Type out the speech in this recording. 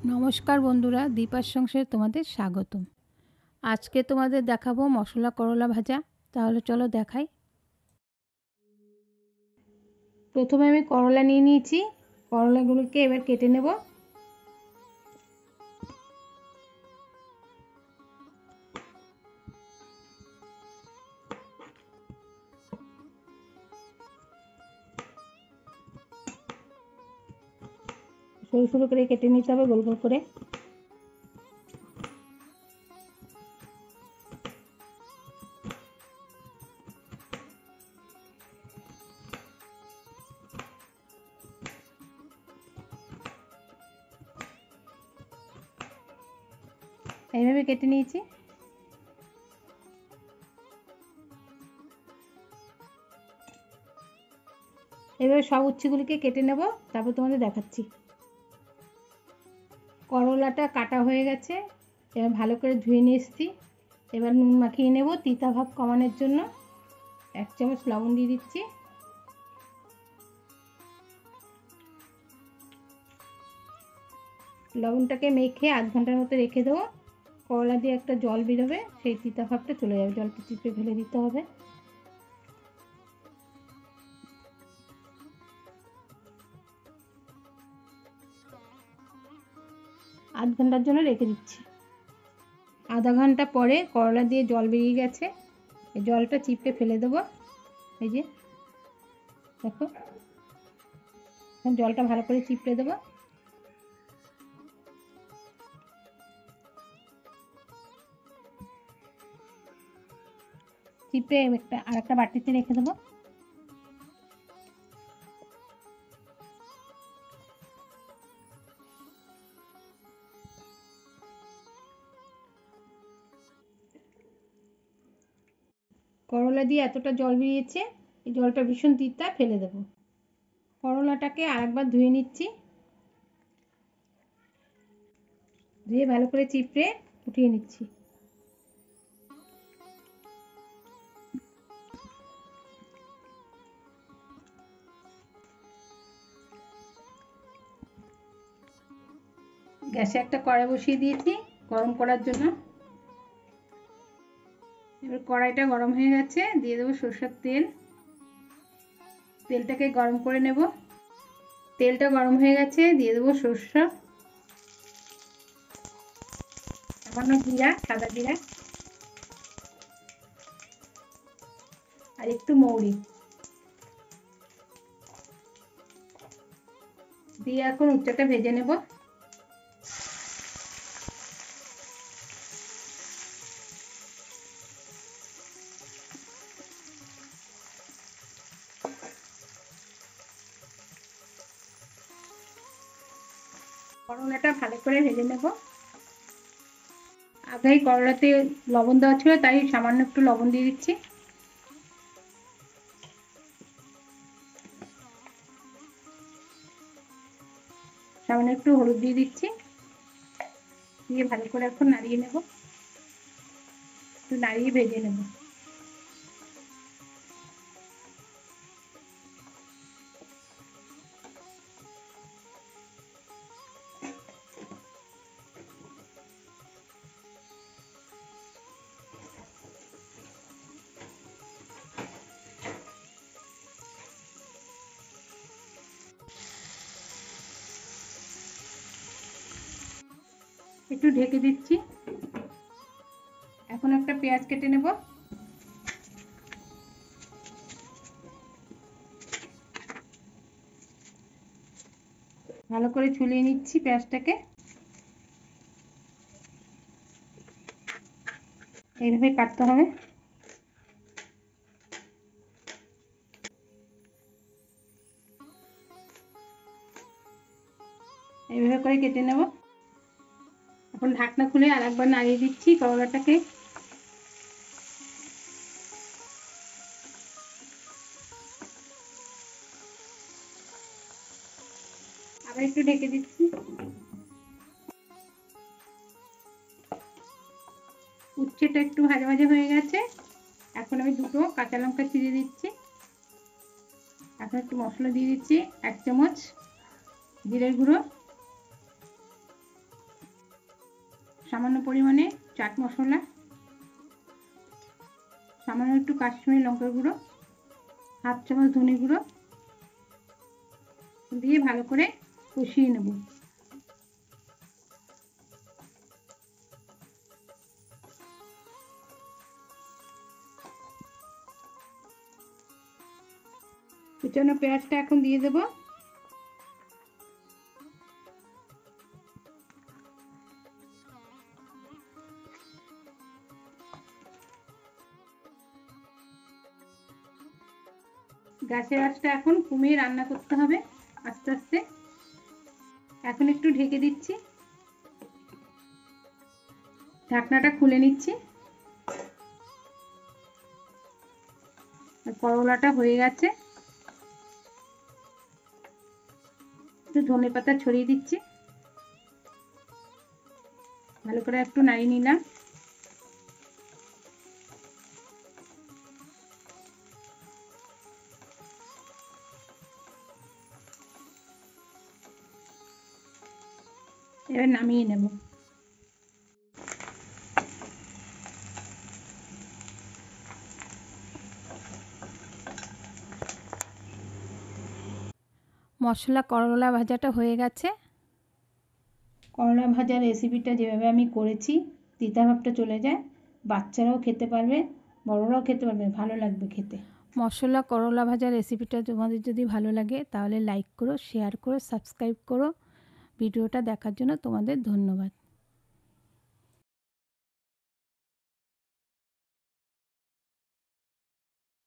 নমস্কার বন্ধুরা, দীপার সংসারে তোমাদের স্বাগতম। আজকে তোমাদের দেখাবো মশলা করলা ভাজা। তাহলে চলো দেখাই। প্রথমে আমি করলা নিয়ে নিয়েছি, করলাগুলোকে এবার কেটে নেব। সরু সরু করে কেটে নিতে হবে, গোল গোল করে। এইভাবে কেটে নিয়েছি। এবার সব উচ্ছেগুলিকে কেটে নেব, তারপর তোমাদের দেখাচ্ছি। করলাটা কাটা হয়ে গেছে, এবার ভালো করে ধুয়ে নিয়ে এসেছি। এবার নুন মাখিয়ে নেব তিতা ভাব কমানোর জন্য। 1 চামচ লবণ দিয়ে দিচ্ছি। লবণটাকে মেখে আধ ঘন্টার মতো রেখে দেবো। করলা দিয়ে একটা জল বেরোবে, সেই তিতা ভাবটা চলে যাবে। জলটা চিপে ফেলে দিতে হবে। আধ ঘন্টার জন্য রেখে দিচ্ছি। আধা ঘন্টা পরে করলা দিয়ে জল বেরিয়ে গেছে, এই জলটা চিপে ফেলে দেবো। এই যে দেখো, জলটা ভালো করে চিপড়ে দেবো। চিপে আরেকটা বাটিতে রেখে দেবো। করলা দিয়ে এতটা জল বেরিয়েছে, এই জলটা ভীষণ তিতা, ফেলে দেবো। করলাটাকে আরেকবার ধুয়ে নিচ্ছি। ধুয়ে ভালো করে চিপড়ে উঠিয়ে নিচ্ছি। গ্যাসে একটা কড়াই বসিয়ে দিয়েছি গরম করার জন্য। এবার কড়াইটা গরম হয়ে গেছে, দিয়ে দেবো সরষের তেল। তেলটাকে গরম করে নেব। তেলটা গরম হয়ে গেছে, দিয়ে দেবো সরষে, সামান্য জিরা, সাদা জিরা, আর একটু মৌরি দিয়ে এখন উচ্চটা ভেজে নেব। করলাটা ভালো করে ভেজে নেব। আগেই করলাতে লবণ দেওয়া ছিল, তাই সামান্য একটু লবণ দিয়ে দিচ্ছি। সামান্য একটু হলুদ দিয়ে দিচ্ছি। দিয়ে ভালো করে এখন নাড়িয়ে নেব, একটু নাড়িয়ে ভেজে নেব। একটু ঢেকে দিচ্ছি। এখন একটা পেঁয়াজ কেটে নেব। ভালো করে ছুলিয়ে নিচ্ছি পেঁয়াজটাকে। এইভাবে কাটতে হবে। এইভাবে করে কেটে নেব। এখন ঢাকনা খুলে আরেকবার নাড়িয়ে দিচ্ছি করলাটাকে। আবার একটু ঢেকে দিচ্ছি। উচ্ছেটা একটু ভাজা ভাজা হয়ে গেছে, এখন আমি দুটো কাঁচা লঙ্কা চিড়ে দিচ্ছি। এখন একটু মশলা দিয়ে দিচ্ছি। 1 চামচ জিরের গুঁড়ো, সামান্য পরিমাণে চাট মশলা, সামান্য একটু কাশ্মীরি লঙ্কার গুঁড়ো, হাফ চামচ ধনে গুঁড়ো দিয়ে ভালো করে কষিয়ে নেব। কুচানো পেঁয়াজটা এখন দিয়ে দেব। গ্যাসের আঁচটা এখন কমিয়ে রান্না করতে হবে আস্তে আস্তে। এখন একটু ঢেকে দিচ্ছি, ঢাকনাটা খুলে নিচ্ছি। করলাটা হয়ে গেছে, একটু ধনেপাতা ছড়িয়ে দিচ্ছি, ভালো করে একটু নাড়িয়ে নিলাম। এবার নামিয়ে নেব। মশলা করলা ভাজাটা হয়ে গেছে। করলা ভাজার রেসিপিটা যেভাবে আমি করেছি তিতা ভাবটা চলে যায়, বাচ্চারাও খেতে পারবে, বড়রাও খেতে পারবে, ভালো লাগবে খেতে। মশলা করলা ভাজার রেসিপিটা তোমাদের যদি ভালো লাগে তাহলে লাইক করো, শেয়ার করো, সাবস্ক্রাইব করো। ভিডিওটা দেখার জন্য তোমাদের ধন্যবাদ।